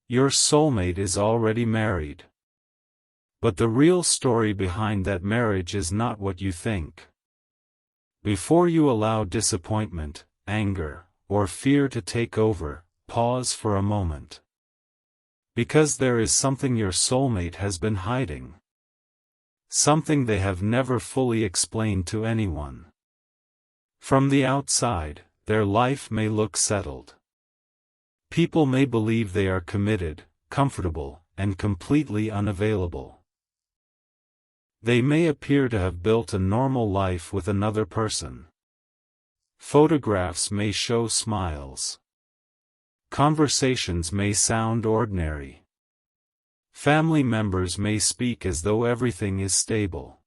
Your soulmate is already married. But the real story behind that marriage is not what you think. Before you allow disappointment, anger, or fear to take over, pause for a moment. Because there is something your soulmate has been hiding. Something they have never fully explained to anyone. From the outside, their life may look settled. People may believe they are committed, comfortable, and completely unavailable. They may appear to have built a normal life with another person. Photographs may show smiles. Conversations may sound ordinary. Family members may speak as though everything is stable.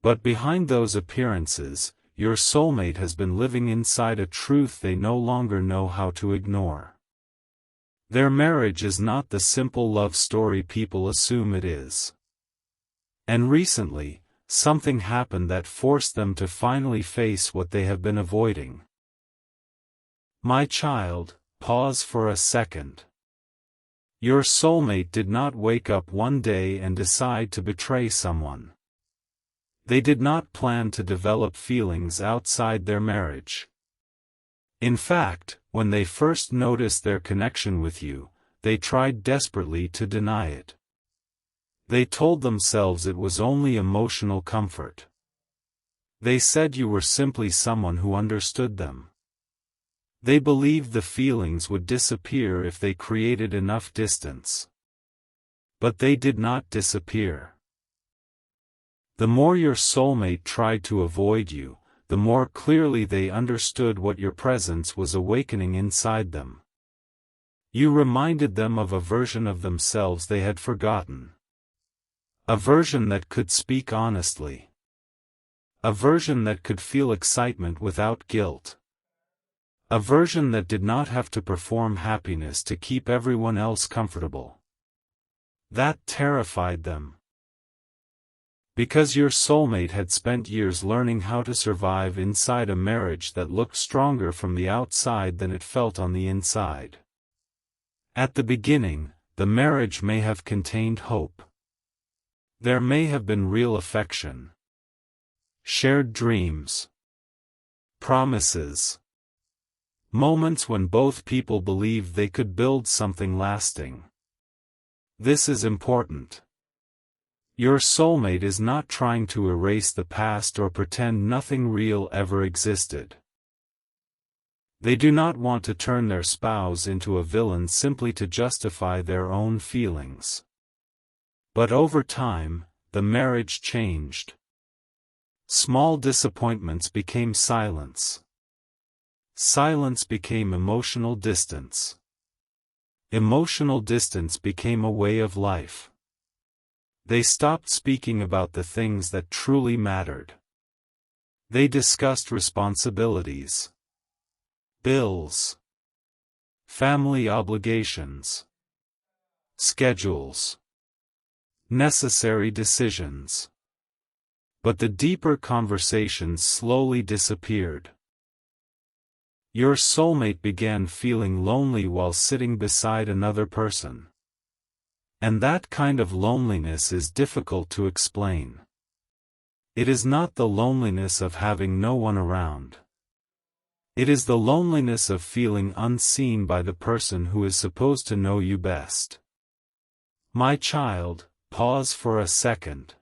But behind those appearances, your soulmate has been living inside a truth they no longer know how to ignore. Their marriage is not the simple love story people assume it is. And recently, something happened that forced them to finally face what they have been avoiding. My child, pause for a second. Your soulmate did not wake up one day and decide to betray someone. They did not plan to develop feelings outside their marriage. In fact, when they first noticed their connection with you, they tried desperately to deny it. They told themselves it was only emotional comfort. They said you were simply someone who understood them. They believed the feelings would disappear if they created enough distance. But they did not disappear. The more your soulmate tried to avoid you, the more clearly they understood what your presence was awakening inside them. You reminded them of a version of themselves they had forgotten. A version that could speak honestly. A version that could feel excitement without guilt. A version that did not have to perform happiness to keep everyone else comfortable. That terrified them. Because your soulmate had spent years learning how to survive inside a marriage that looked stronger from the outside than it felt on the inside. At the beginning, the marriage may have contained hope. There may have been real affection. Shared dreams. Promises. Moments when both people believed they could build something lasting. This is important. Your soulmate is not trying to erase the past or pretend nothing real ever existed. They do not want to turn their spouse into a villain simply to justify their own feelings. But over time, the marriage changed. Small disappointments became silence. Silence became emotional distance. Emotional distance became a way of life. They stopped speaking about the things that truly mattered. They discussed responsibilities. Bills. Family obligations. Schedules. Necessary decisions. But the deeper conversations slowly disappeared. Your soulmate began feeling lonely while sitting beside another person. And that kind of loneliness is difficult to explain. It is not the loneliness of having no one around. It is the loneliness of feeling unseen by the person who is supposed to know you best. My child, pause for a second.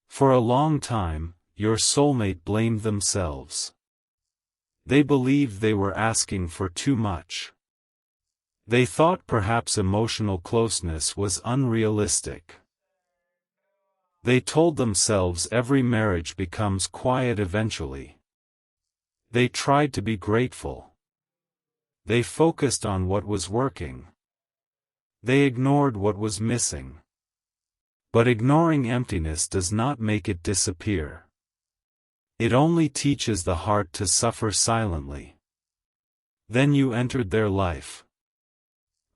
For a long time, your soulmate blamed themselves. They believed they were asking for too much. They thought perhaps emotional closeness was unrealistic. They told themselves every marriage becomes quiet eventually. They tried to be grateful. They focused on what was working. They ignored what was missing. But ignoring emptiness does not make it disappear. It only teaches the heart to suffer silently. Then you entered their life.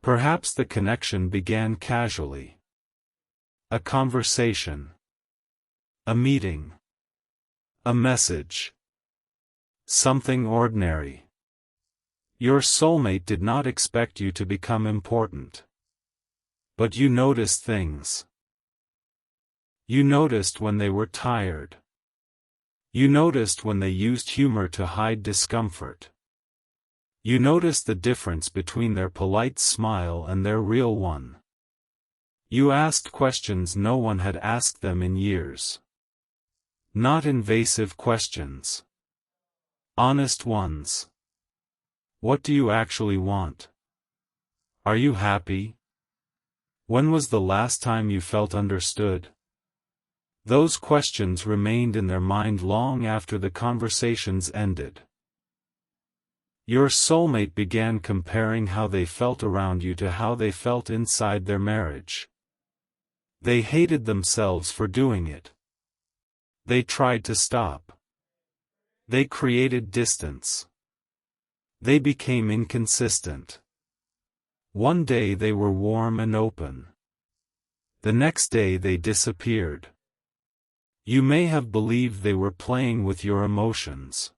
Perhaps the connection began casually. A conversation. A meeting. A message. Something ordinary. Your soulmate did not expect you to become important. But you noticed things. You noticed when they were tired. You noticed when they used humor to hide discomfort. You noticed the difference between their polite smile and their real one. You asked questions no one had asked them in years. Not invasive questions. Honest ones. What do you actually want? Are you happy? When was the last time you felt understood? Those questions remained in their mind long after the conversations ended. Your soulmate began comparing how they felt around you to how they felt inside their marriage. They hated themselves for doing it. They tried to stop. They created distance. They became inconsistent. One day they were warm and open. The next day they disappeared. You may have believed they were playing with your emotions.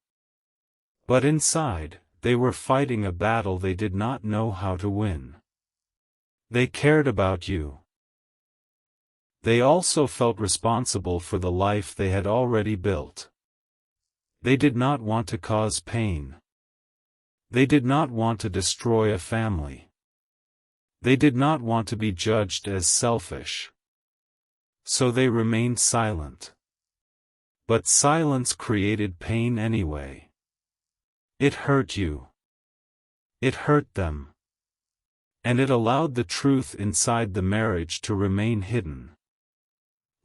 But inside, they were fighting a battle they did not know how to win. They cared about you. They also felt responsible for the life they had already built. They did not want to cause pain. They did not want to destroy a family. They did not want to be judged as selfish. So they remained silent. But silence created pain anyway. It hurt you. It hurt them. And it allowed the truth inside the marriage to remain hidden.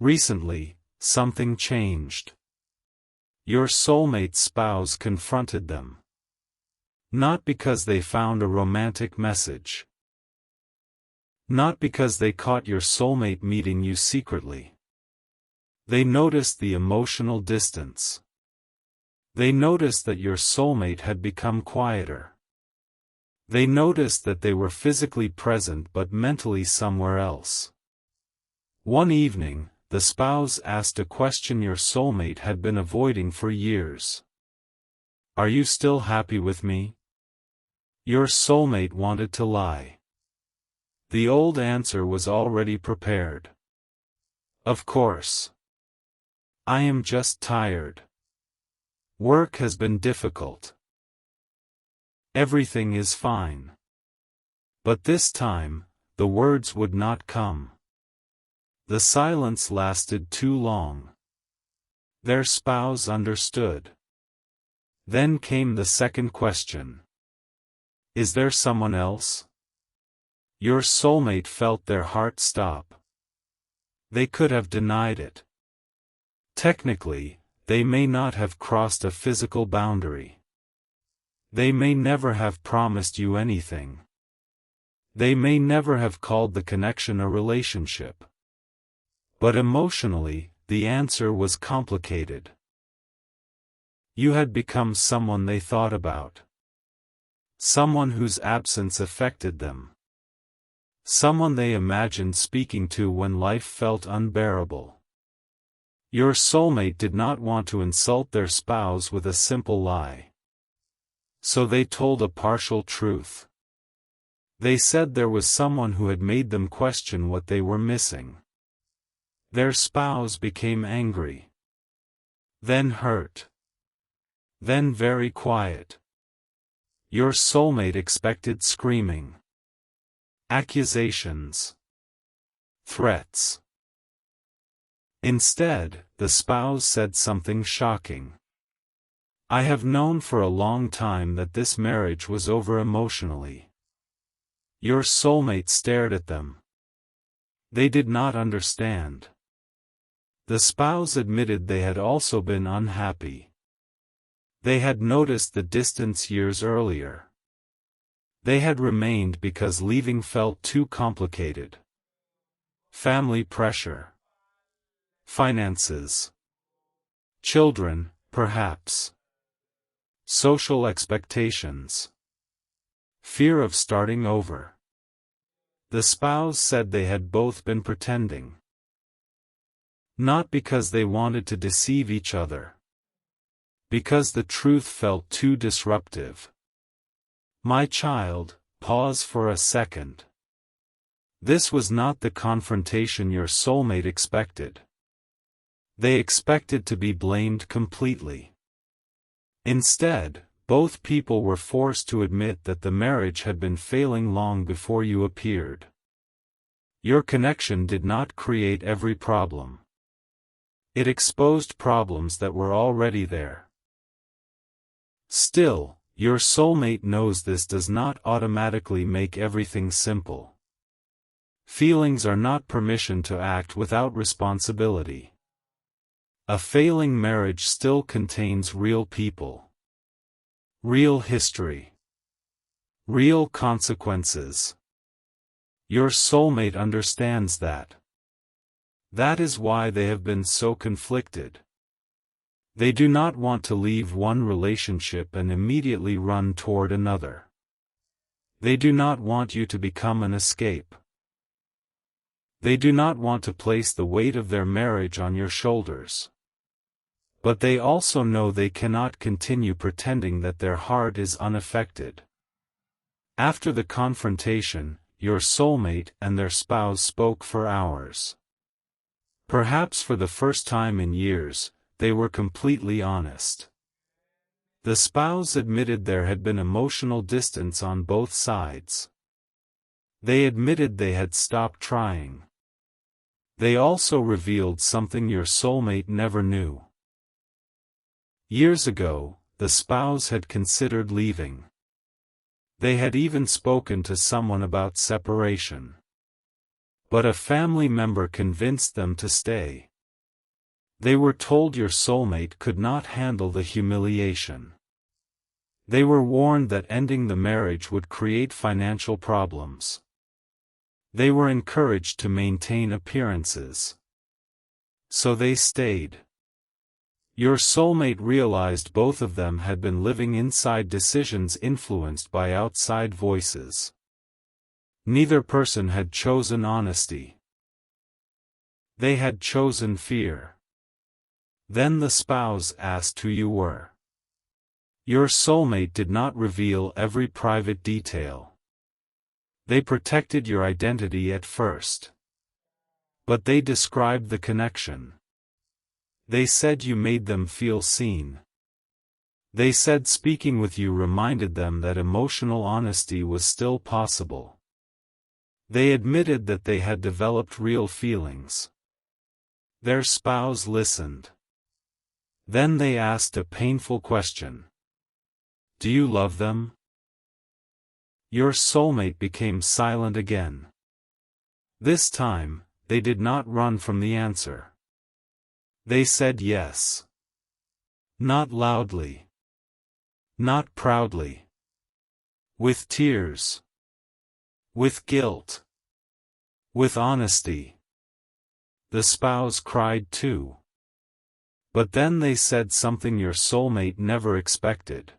Recently, something changed. Your soulmate's spouse confronted them. Not because they found a romantic message. Not because they caught your soulmate meeting you secretly. They noticed the emotional distance. They noticed that your soulmate had become quieter. They noticed that they were physically present but mentally somewhere else. One evening, the spouse asked a question your soulmate had been avoiding for years. Are you still happy with me? Your soulmate wanted to lie. The old answer was already prepared. Of course. I am just tired. Work has been difficult. Everything is fine. But this time, the words would not come. The silence lasted too long. Their spouse understood. Then came the second question. Is there someone else? Your soulmate felt their heart stop. They could have denied it. Technically, they may not have crossed a physical boundary. They may never have promised you anything. They may never have called the connection a relationship. But emotionally, the answer was complicated. You had become someone they thought about. Someone whose absence affected them. Someone they imagined speaking to when life felt unbearable. Your soulmate did not want to insult their spouse with a simple lie. So they told a partial truth. They said there was someone who had made them question what they were missing. Their spouse became angry. Then hurt. Then very quiet. Your soulmate expected screaming. Accusations. Threats. Instead, the spouse said something shocking. I have known for a long time that this marriage was over emotionally. Your soulmate stared at them. They did not understand. The spouse admitted they had also been unhappy. They had noticed the distance years earlier. They had remained because leaving felt too complicated. Family pressure. Finances. Children, perhaps. Social expectations. Fear of starting over. The spouse said they had both been pretending. Not because they wanted to deceive each other. Because the truth felt too disruptive. My child, pause for a second. This was not the confrontation your soulmate expected. They expected to be blamed completely. Instead, both people were forced to admit that the marriage had been failing long before you appeared. Your connection did not create every problem. It exposed problems that were already there. Still, your soulmate knows this does not automatically make everything simple. Feelings are not permission to act without responsibility. A failing marriage still contains real people, real history, real consequences. Your soulmate understands that. That is why they have been so conflicted. They do not want to leave one relationship and immediately run toward another. They do not want you to become an escape. They do not want to place the weight of their marriage on your shoulders. But they also know they cannot continue pretending that their heart is unaffected. After the confrontation, your soulmate and their spouse spoke for hours. Perhaps for the first time in years, they were completely honest. The spouse admitted there had been emotional distance on both sides. They admitted they had stopped trying. They also revealed something your soulmate never knew. Years ago, the spouse had considered leaving. They had even spoken to someone about separation. But a family member convinced them to stay. They were told your soulmate could not handle the humiliation. They were warned that ending the marriage would create financial problems. They were encouraged to maintain appearances. So they stayed. Your soulmate realized both of them had been living inside decisions influenced by outside voices. Neither person had chosen honesty. They had chosen fear. Then the spouse asked who you were. Your soulmate did not reveal every private detail. They protected your identity at first. But they described the connection. They said you made them feel seen. They said speaking with you reminded them that emotional honesty was still possible. They admitted that they had developed real feelings. Their spouse listened. Then they asked a painful question. Do you love them? Your soulmate became silent again. This time, they did not run from the answer. They said yes. Not loudly. Not proudly. With tears. With guilt. With honesty. The spouse cried too. But then they said something your soulmate never expected.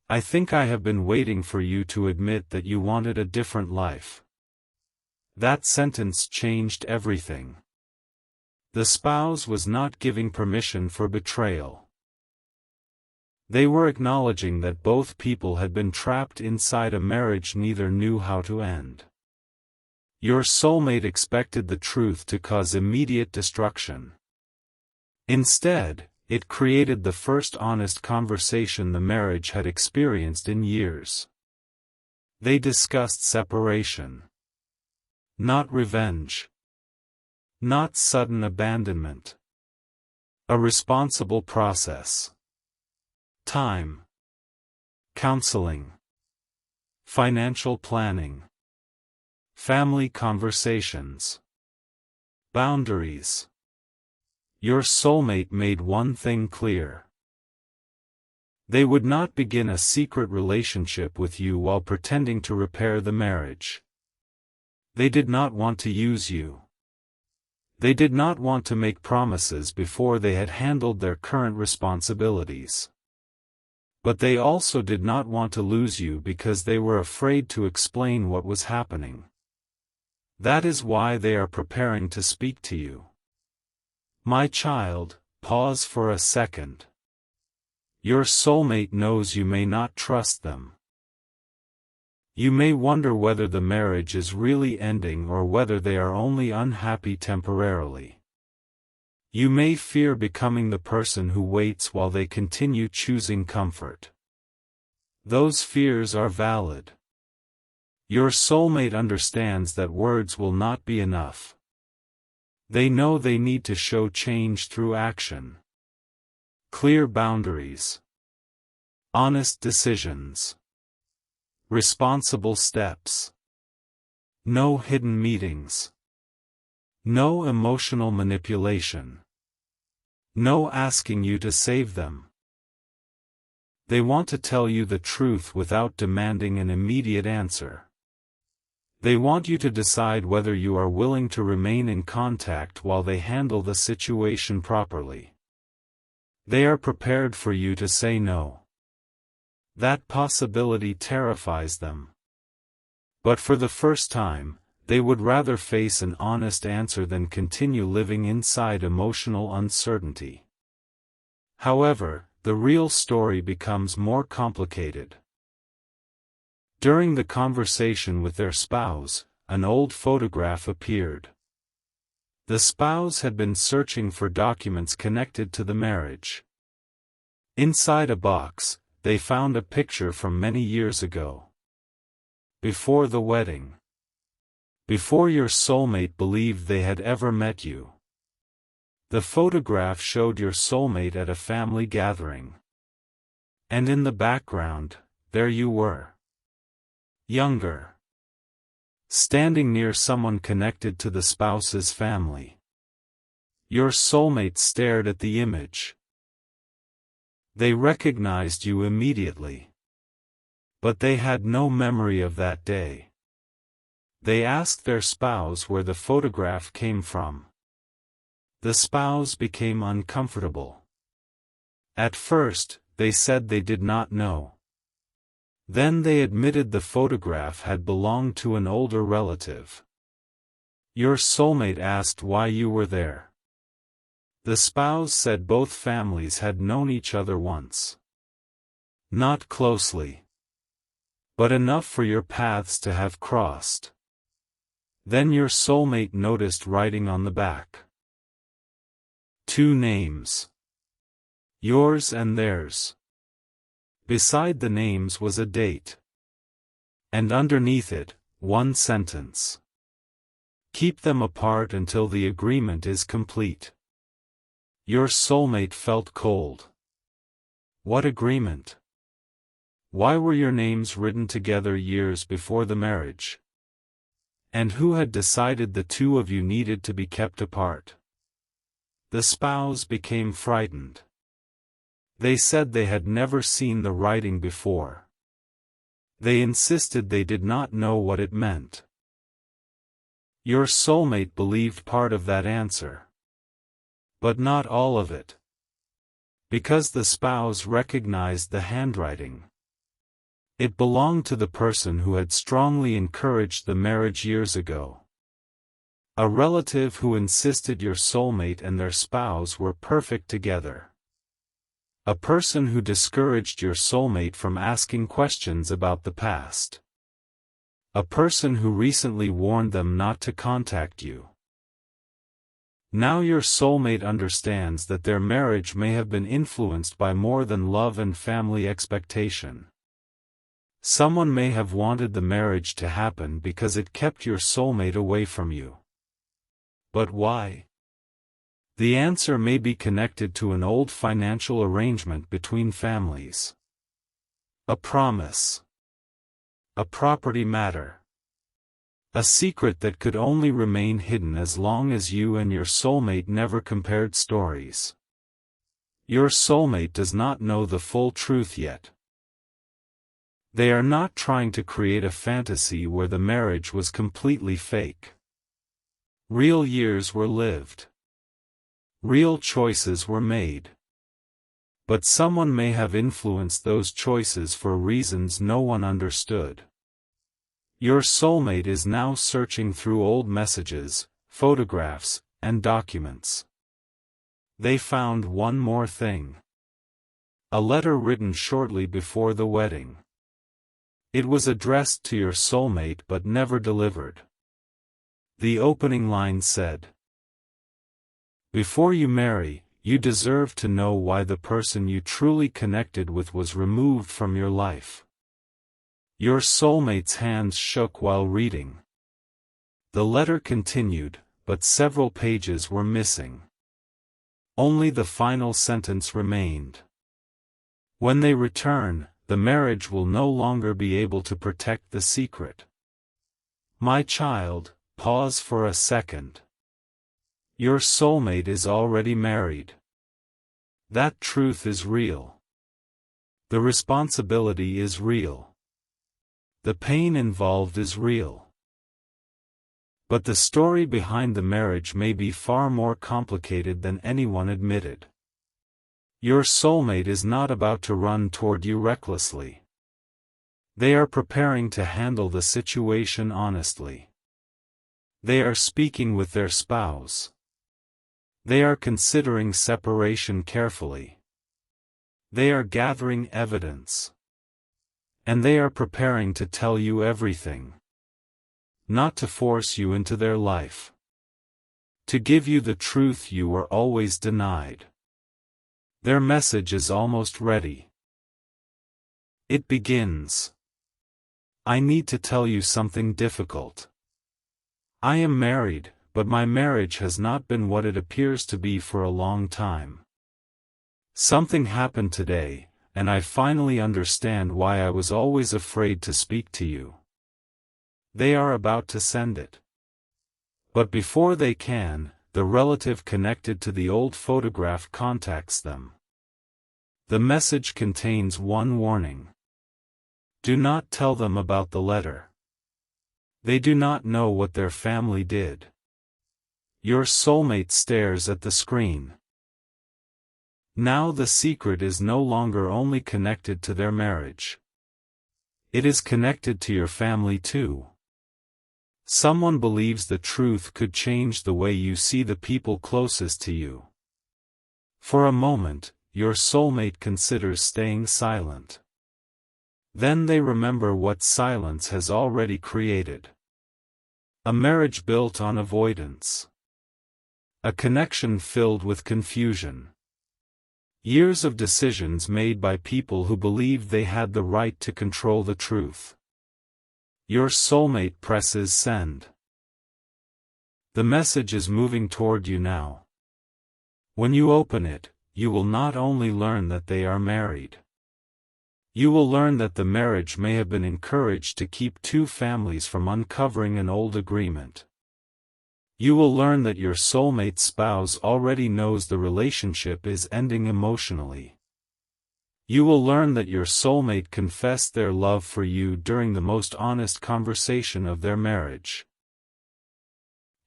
I think I have been waiting for you to admit that you wanted a different life. That sentence changed everything. The spouse was not giving permission for betrayal. They were acknowledging that both people had been trapped inside a marriage neither knew how to end. Your soulmate expected the truth to cause immediate destruction. Instead, it created the first honest conversation the marriage had experienced in years. They discussed separation. Not revenge. Not sudden abandonment. A responsible process. Time. Counseling. Financial planning. Family conversations. Boundaries. Your soulmate made one thing clear. They would not begin a secret relationship with you while pretending to repair the marriage. They did not want to use you. They did not want to make promises before they had handled their current responsibilities. But they also did not want to lose you because they were afraid to explain what was happening. That is why they are preparing to speak to you. My child, pause for a second. Your soulmate knows you may not trust them. You may wonder whether the marriage is really ending or whether they are only unhappy temporarily. You may fear becoming the person who waits while they continue choosing comfort. Those fears are valid. Your soulmate understands that words will not be enough. They know they need to show change through action. Clear boundaries. Honest decisions. Responsible steps. No hidden meetings. No emotional manipulation. No asking you to save them. They want to tell you the truth without demanding an immediate answer. They want you to decide whether you are willing to remain in contact while they handle the situation properly. They are prepared for you to say no. That possibility terrifies them. But for the first time, they would rather face an honest answer than continue living inside emotional uncertainty. However, the real story becomes more complicated. During the conversation with their spouse, an old photograph appeared. The spouse had been searching for documents connected to the marriage. Inside a box, they found a picture from many years ago. Before the wedding. Before your soulmate believed they had ever met you. The photograph showed your soulmate at a family gathering. And in the background, there you were. Younger. Standing near someone connected to the spouse's family. Your soulmate stared at the image. They recognized you immediately. But they had no memory of that day. They asked their spouse where the photograph came from. The spouse became uncomfortable. At first, they said they did not know. Then they admitted the photograph had belonged to an older relative. Your soulmate asked why you were there. The spouse said both families had known each other once. Not closely. But enough for your paths to have crossed. Then your soulmate noticed writing on the back. 2 names. Yours and theirs. Beside the names was a date. And underneath it, 1 sentence. Keep them apart until the agreement is complete. Your soulmate felt cold. What agreement? Why were your names written together years before the marriage? And who had decided the 2 of you needed to be kept apart? The spouse became frightened. They said they had never seen the writing before. They insisted they did not know what it meant. Your soulmate believed part of that answer. But not all of it. Because the spouse recognized the handwriting. It belonged to the person who had strongly encouraged the marriage years ago. A relative who insisted your soulmate and their spouse were perfect together. A person who discouraged your soulmate from asking questions about the past. A person who recently warned them not to contact you. Now your soulmate understands that their marriage may have been influenced by more than love and family expectation. Someone may have wanted the marriage to happen because it kept your soulmate away from you. But why? The answer may be connected to an old financial arrangement between families. A promise. A property matter. A secret that could only remain hidden as long as you and your soulmate never compared stories. Your soulmate does not know the full truth yet. They are not trying to create a fantasy where the marriage was completely fake. Real years were lived. Real choices were made. But someone may have influenced those choices for reasons no one understood. Your soulmate is now searching through old messages, photographs, and documents. They found one more thing. A letter written shortly before the wedding. It was addressed to your soulmate but never delivered. The opening line said, "Before you marry, you deserve to know why the person you truly connected with was removed from your life." Your soulmate's hands shook while reading. The letter continued, but several pages were missing. Only the final sentence remained. "When they return, the marriage will no longer be able to protect the secret." My child, pause for a second. Your soulmate is already married. That truth is real. The responsibility is real. The pain involved is real. But the story behind the marriage may be far more complicated than anyone admitted. Your soulmate is not about to run toward you recklessly. They are preparing to handle the situation honestly. They are speaking with their spouse. They are considering separation carefully. They are gathering evidence. And they are preparing to tell you everything. Not to force you into their life. To give you the truth you were always denied. Their message is almost ready. It begins. "I need to tell you something difficult. I am married, but my marriage has not been what it appears to be for a long time. Something happened today, and I finally understand why I was always afraid to speak to you." They are about to send it. But before they can, the relative connected to the old photograph contacts them. The message contains one warning. Do not tell them about the letter. They do not know what their family did. Your soulmate stares at the screen. Now the secret is no longer only connected to their marriage. It is connected to your family too. Someone believes the truth could change the way you see the people closest to you. For a moment, your soulmate considers staying silent. Then they remember what silence has already created. A marriage built on avoidance. A connection filled with confusion. Years of decisions made by people who believed they had the right to control the truth. Your soulmate presses send. The message is moving toward you now. When you open it, you will not only learn that they are married. You will learn that the marriage may have been encouraged to keep two families from uncovering an old agreement. You will learn that your soulmate spouse already knows the relationship is ending emotionally. You will learn that your soulmate confessed their love for you during the most honest conversation of their marriage.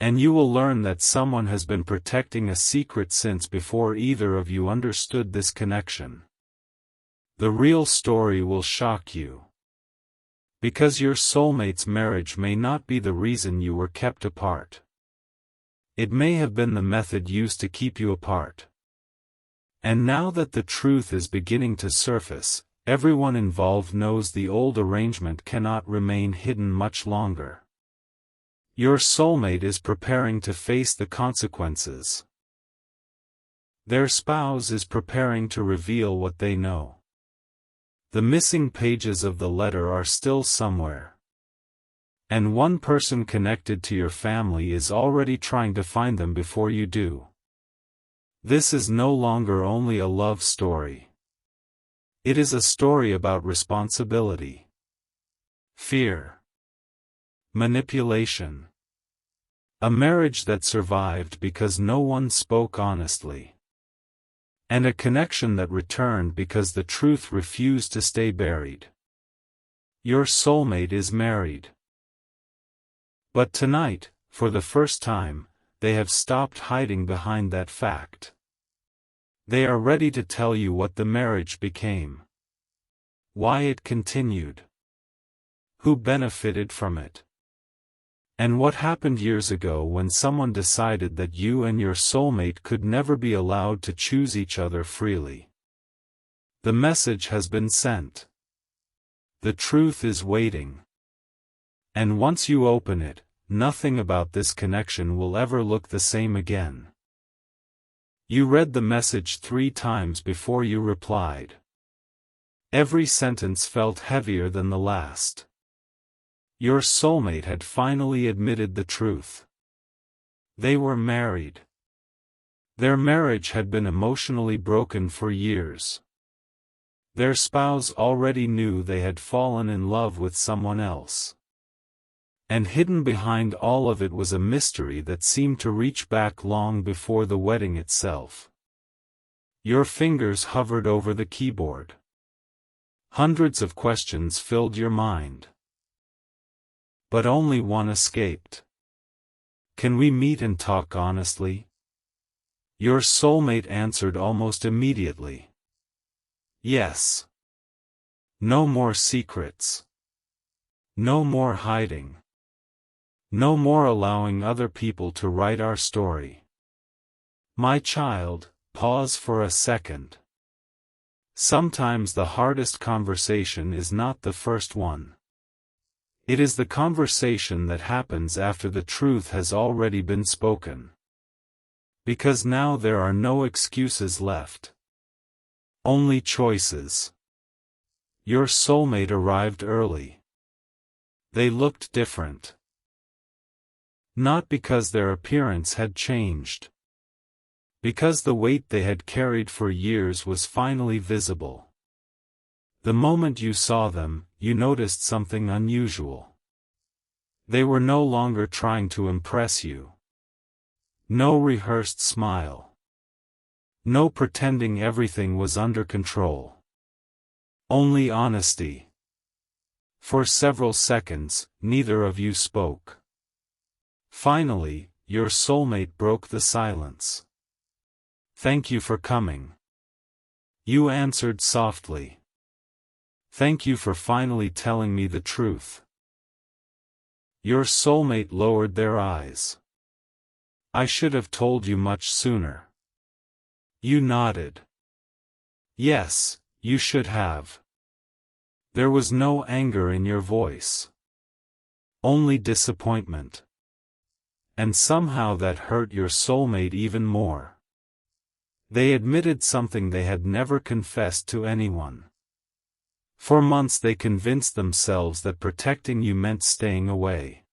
And you will learn that someone has been protecting a secret since before either of you understood this connection. The real story will shock you. Because your soulmate's marriage may not be the reason you were kept apart. It may have been the method used to keep you apart. And now that the truth is beginning to surface, everyone involved knows the old arrangement cannot remain hidden much longer. Your soulmate is preparing to face the consequences. Their spouse is preparing to reveal what they know. The missing pages of the letter are still somewhere. And one person connected to your family is already trying to find them before you do. This is no longer only a love story. It is a story about responsibility, fear, manipulation. A marriage that survived because no one spoke honestly. And a connection that returned because the truth refused to stay buried. Your soulmate is married. But tonight, for the first time, they have stopped hiding behind that fact. They are ready to tell you what the marriage became. Why it continued. Who benefited from it. And what happened years ago when someone decided that you and your soulmate could never be allowed to choose each other freely. The message has been sent. The truth is waiting. And once you open it, nothing about this connection will ever look the same again. You read the message 3 times before you replied. Every sentence felt heavier than the last. Your soulmate had finally admitted the truth. They were married. Their marriage had been emotionally broken for years. Their spouse already knew they had fallen in love with someone else. And hidden behind all of it was a mystery that seemed to reach back long before the wedding itself. Your fingers hovered over the keyboard. Hundreds of questions filled your mind. But only one escaped. Can we meet and talk honestly? Your soulmate answered almost immediately. Yes. No more secrets. No more hiding. No more allowing other people to write our story. My child, pause for a second. Sometimes the hardest conversation is not the first one. It is the conversation that happens after the truth has already been spoken. Because now there are no excuses left. Only choices. Your soulmate arrived early. They looked different. Not because their appearance had changed. Because the weight they had carried for years was finally visible. The moment you saw them, you noticed something unusual. They were no longer trying to impress you. No rehearsed smile. No pretending everything was under control. Only honesty. For several seconds, neither of you spoke. Finally, your soulmate broke the silence. Thank you for coming. You answered softly. Thank you for finally telling me the truth. Your soulmate lowered their eyes. I should have told you much sooner. You nodded. Yes, you should have. There was no anger in your voice. Only disappointment. And somehow that hurt your soulmate even more. They admitted something they had never confessed to anyone. For months they convinced themselves that protecting you meant staying away.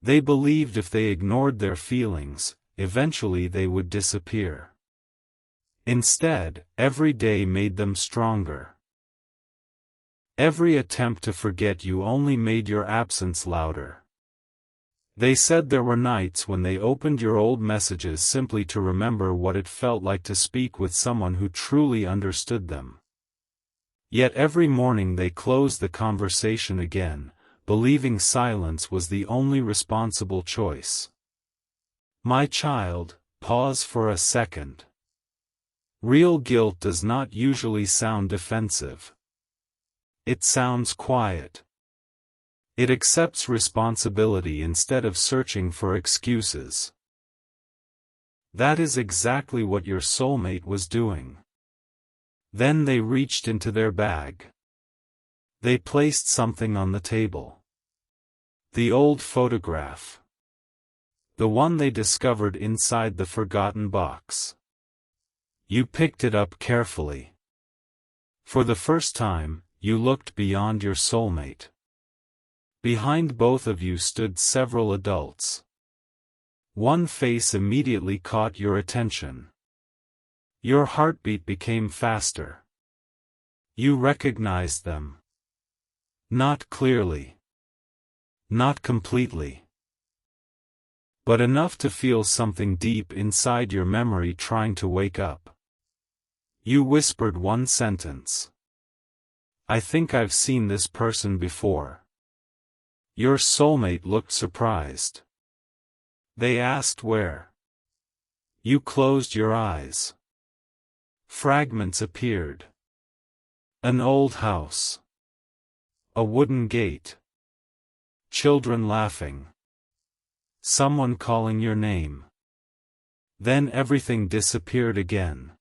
They believed if they ignored their feelings, eventually they would disappear. Instead, every day made them stronger. Every attempt to forget you only made your absence louder. They said there were nights when they opened your old messages simply to remember what it felt like to speak with someone who truly understood them. Yet every morning they closed the conversation again, believing silence was the only responsible choice. My child, pause for a second. Real guilt does not usually sound defensive. It sounds quiet. It accepts responsibility instead of searching for excuses. That is exactly what your soulmate was doing. Then they reached into their bag. They placed something on the table. The old photograph. The one they discovered inside the forgotten box. You picked it up carefully. For the first time, you looked beyond your soulmate. Behind both of you stood several adults. One face immediately caught your attention. Your heartbeat became faster. You recognized them. Not clearly. Not completely. But enough to feel something deep inside your memory trying to wake up. You whispered one sentence. I think I've seen this person before. Your soulmate looked surprised. They asked where. You closed your eyes. Fragments appeared. An old house. A wooden gate. Children laughing. Someone calling your name. Then everything disappeared again.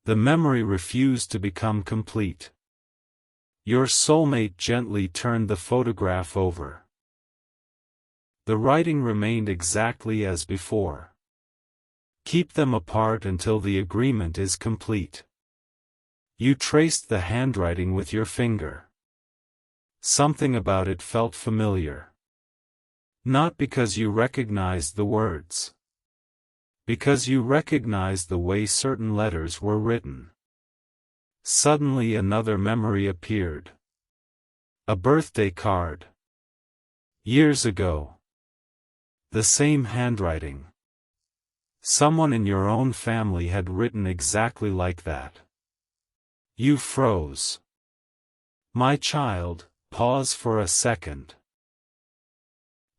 The memory refused to become complete. Your soulmate gently turned the photograph over. The writing remained exactly as before. Keep them apart until the agreement is complete. You traced the handwriting with your finger. Something about it felt familiar. Not because you recognized the words. Because you recognized the way certain letters were written. Suddenly another memory appeared. A birthday card. Years ago. The same handwriting. Someone in your own family had written exactly like that. You froze. My child, pause for a second.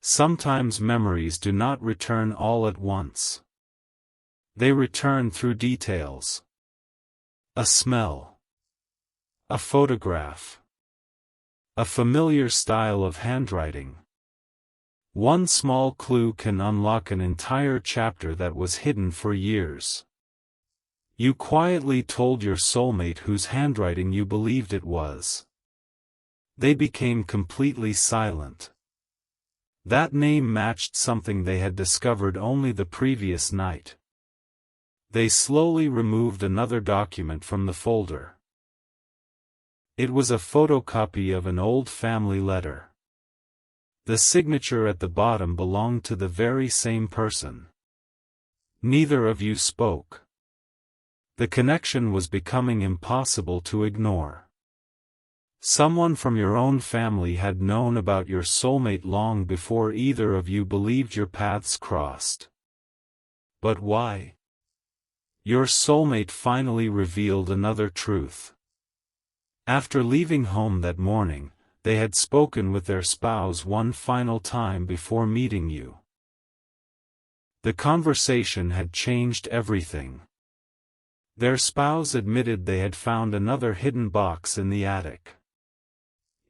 Sometimes memories do not return all at once. They return through details. A smell. A photograph. A familiar style of handwriting. One small clue can unlock an entire chapter that was hidden for years. You quietly told your soulmate whose handwriting you believed it was. They became completely silent. That name matched something they had discovered only the previous night. They slowly removed another document from the folder. It was a photocopy of an old family letter. The signature at the bottom belonged to the very same person. Neither of you spoke. The connection was becoming impossible to ignore. Someone from your own family had known about your soulmate long before either of you believed your paths crossed. But why? Your soulmate finally revealed another truth. After leaving home that morning, they had spoken with their spouse one final time before meeting you. The conversation had changed everything. Their spouse admitted they had found another hidden box in the attic.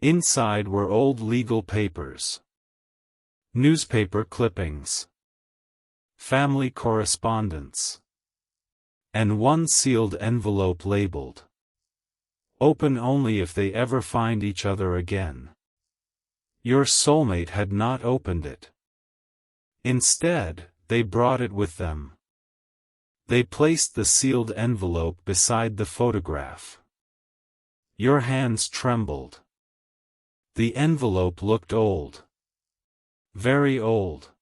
Inside were old legal papers, newspaper clippings, family correspondence, and one sealed envelope labeled, "Open only if they ever find each other again." Your soulmate had not opened it. Instead, they brought it with them. They placed the sealed envelope beside the photograph. Your hands trembled. The envelope looked old. Very old.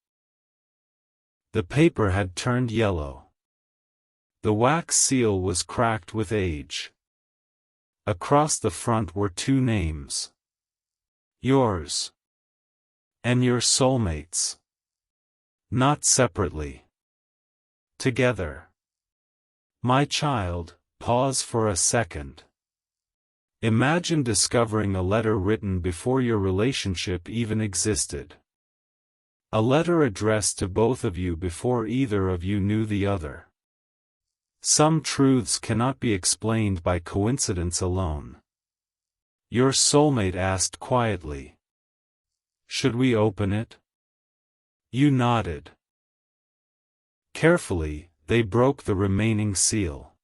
The paper had turned yellow. The wax seal was cracked with age. Across the front were two names. Yours. And your soulmate's. Not separately. Together. My child, pause for a second. Imagine discovering a letter written before your relationship even existed. A letter addressed to both of you before either of you knew the other. Some truths cannot be explained by coincidence alone. Your soulmate asked quietly. Should we open it? You nodded. Carefully, they broke the remaining seal.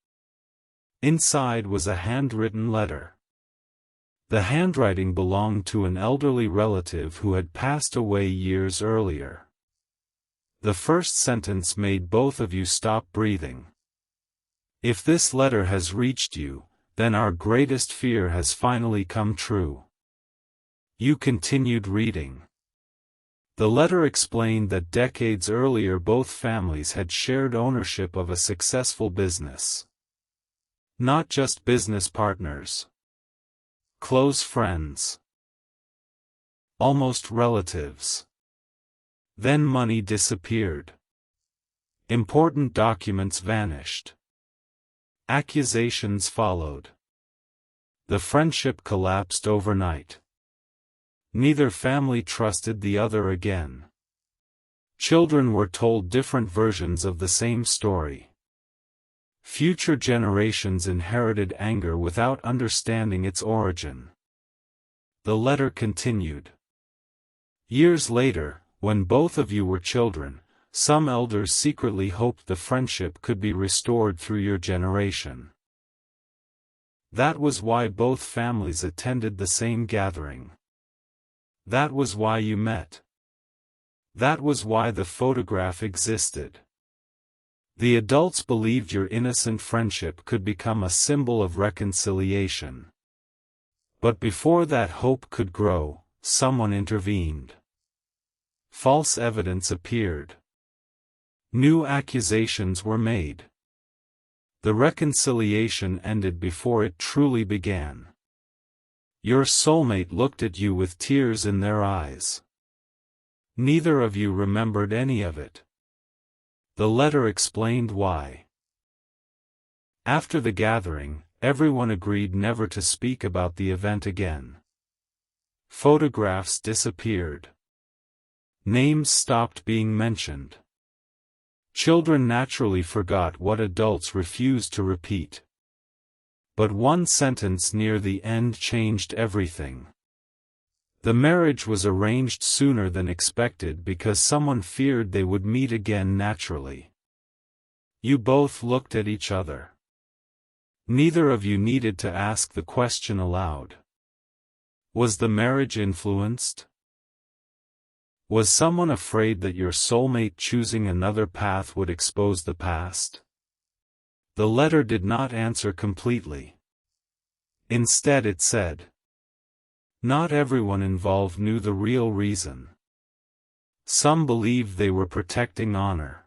Inside was a handwritten letter. The handwriting belonged to an elderly relative who had passed away years earlier. The first sentence made both of you stop breathing. If this letter has reached you, then our greatest fear has finally come true. You continued reading. The letter explained that decades earlier both families had shared ownership of a successful business. Not just business partners. Close friends. Almost relatives. Then money disappeared. Important documents vanished. Accusations followed. The friendship collapsed overnight. Neither family trusted the other again. Children were told different versions of the same story. Future generations inherited anger without understanding its origin. The letter continued. Years later, when both of you were children, some elders secretly hoped the friendship could be restored through your generation. That was why both families attended the same gathering. That was why you met. That was why the photograph existed. The adults believed your innocent friendship could become a symbol of reconciliation. But before that hope could grow, someone intervened. False evidence appeared. New accusations were made. The reconciliation ended before it truly began. Your soulmate looked at you with tears in their eyes. Neither of you remembered any of it. The letter explained why. After the gathering, everyone agreed never to speak about the event again. Photographs disappeared. Names stopped being mentioned. Children naturally forgot what adults refused to repeat. But one sentence near the end changed everything. The marriage was arranged sooner than expected because someone feared they would meet again naturally. You both looked at each other. Neither of you needed to ask the question aloud. Was the marriage influenced? Was someone afraid that your soulmate choosing another path would expose the past? The letter did not answer completely. Instead it said, not everyone involved knew the real reason. Some believed they were protecting honor.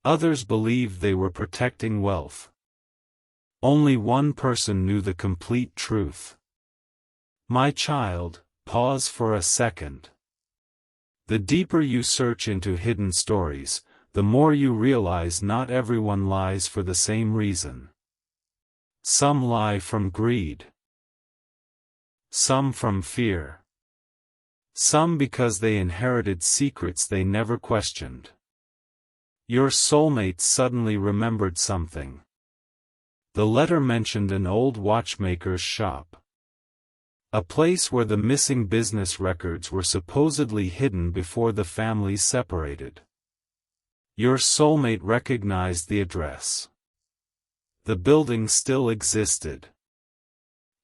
Others believed they were protecting wealth. Only one person knew the complete truth. My child, pause for a second. The deeper you search into hidden stories, the more you realize not everyone lies for the same reason. Some lie from greed. Some from fear. Some because they inherited secrets they never questioned. Your soulmate suddenly remembered something. The letter mentioned an old watchmaker's shop. A place where the missing business records were supposedly hidden before the families separated. Your soulmate recognized the address. The building still existed.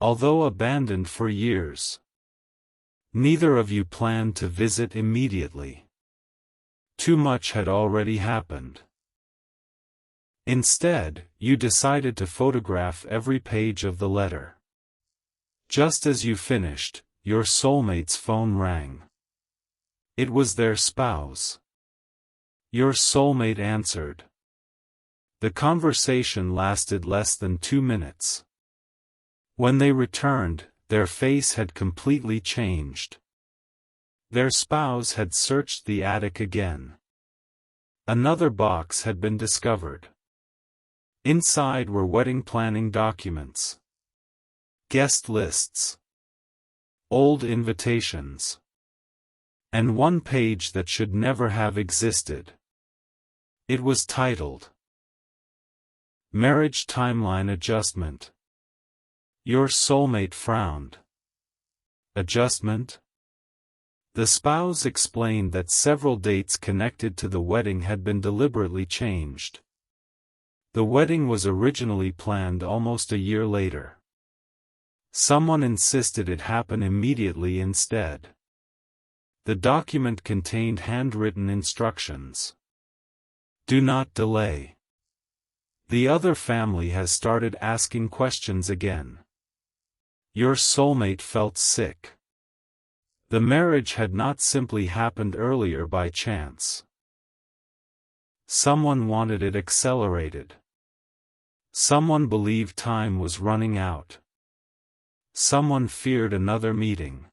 Although abandoned for years. Neither of you planned to visit immediately. Too much had already happened. Instead, you decided to photograph every page of the letter. Just as you finished, your soulmate's phone rang. It was their spouse. Your soulmate answered. The conversation lasted less than 2 minutes. When they returned, their face had completely changed. Their spouse had searched the attic again. Another box had been discovered. Inside were wedding planning documents. Guest lists. Old invitations. And one page that should never have existed. It was titled, Marriage Timeline Adjustment. Your soulmate frowned. Adjustment? The spouse explained that several dates connected to the wedding had been deliberately changed. The wedding was originally planned almost a year later. Someone insisted it happen immediately instead. The document contained handwritten instructions. Do not delay. The other family has started asking questions again. Your soulmate felt sick. The marriage had not simply happened earlier by chance. Someone wanted it accelerated. Someone believed time was running out. Someone feared another meeting.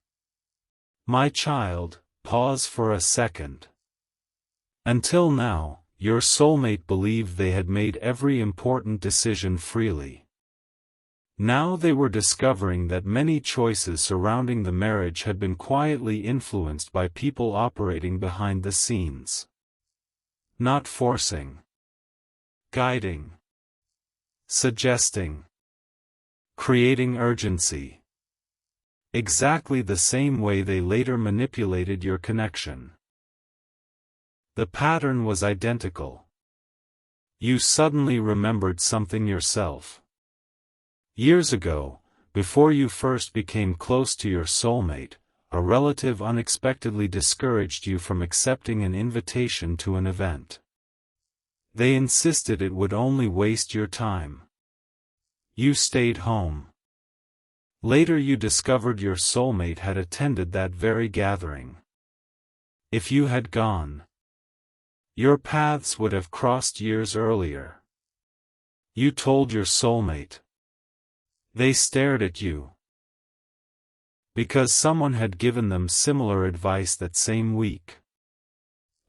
My child, pause for a second. Until now, your soulmate believed they had made every important decision freely. Now they were discovering that many choices surrounding the marriage had been quietly influenced by people operating behind the scenes. Not forcing. Guiding. Suggesting. Creating urgency. Exactly the same way they later manipulated your connection. The pattern was identical. You suddenly remembered something yourself. Years ago, before you first became close to your soulmate, a relative unexpectedly discouraged you from accepting an invitation to an event. They insisted it would only waste your time. You stayed home. Later you discovered your soulmate had attended that very gathering. If you had gone, your paths would have crossed years earlier. You told your soulmate. They stared at you. Because someone had given them similar advice that same week.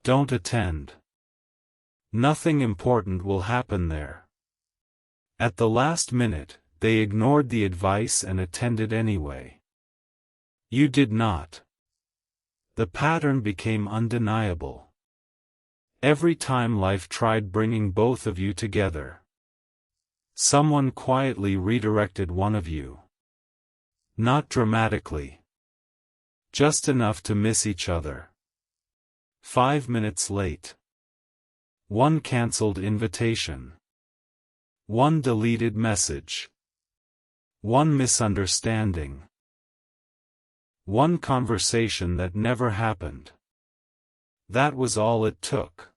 Don't attend. Nothing important will happen there. At the last minute, they ignored the advice and attended anyway. You did not. The pattern became undeniable. Every time life tried bringing both of you together, someone quietly redirected one of you. Not dramatically. Just enough to miss each other. 5 minutes late. One cancelled invitation. One deleted message. One misunderstanding. One conversation that never happened. That was all it took.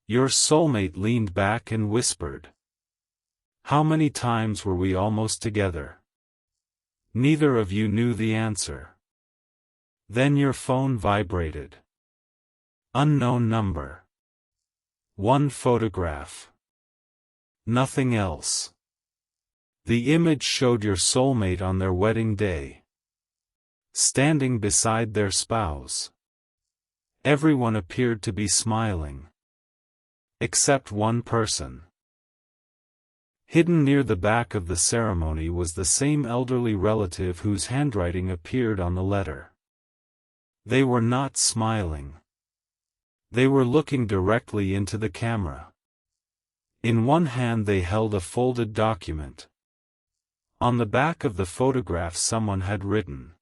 Your soulmate leaned back and whispered. How many times were we almost together? Neither of you knew the answer. Then your phone vibrated. Unknown number. One photograph. Nothing else. The image showed your soulmate on their wedding day, standing beside their spouse. Everyone appeared to be smiling. Except one person. Hidden near the back of the ceremony was the same elderly relative whose handwriting appeared on the letter. They were not smiling. They were looking directly into the camera. In one hand they held a folded document. On the back of the photograph someone had written.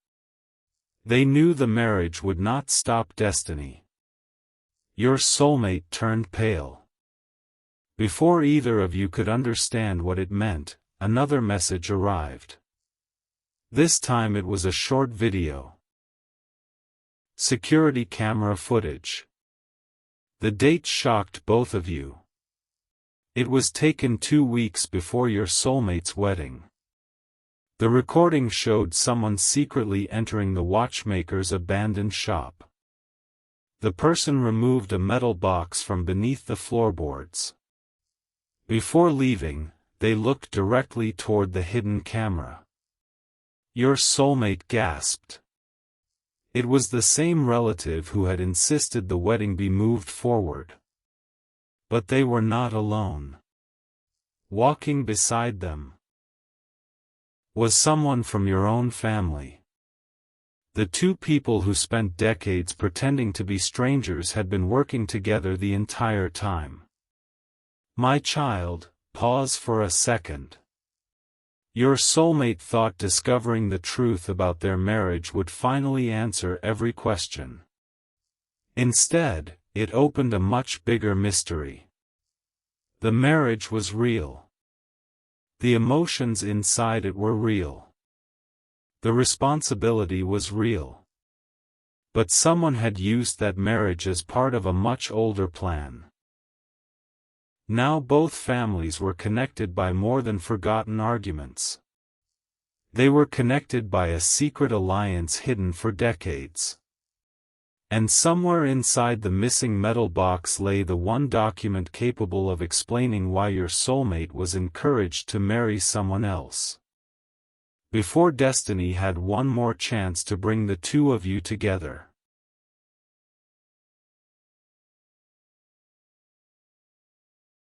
They knew the marriage would not stop destiny. Your soulmate turned pale. Before either of you could understand what it meant, another message arrived. This time it was a short video. Security camera footage. The date shocked both of you. It was taken 2 weeks before your soulmate's wedding. The recording showed someone secretly entering the watchmaker's abandoned shop. The person removed a metal box from beneath the floorboards. Before leaving, they looked directly toward the hidden camera. Your soulmate gasped. It was the same relative who had insisted the wedding be moved forward. But they were not alone. Walking beside them was someone from your own family. The two people who spent decades pretending to be strangers had been working together the entire time. My child, pause for a second. Your soulmate thought discovering the truth about their marriage would finally answer every question. Instead, it opened a much bigger mystery. The marriage was real. The emotions inside it were real. The responsibility was real. But someone had used that marriage as part of a much older plan. Now both families were connected by more than forgotten arguments. They were connected by a secret alliance hidden for decades. And somewhere inside the missing metal box lay the one document capable of explaining why your soulmate was encouraged to marry someone else. Before destiny had one more chance to bring the two of you together.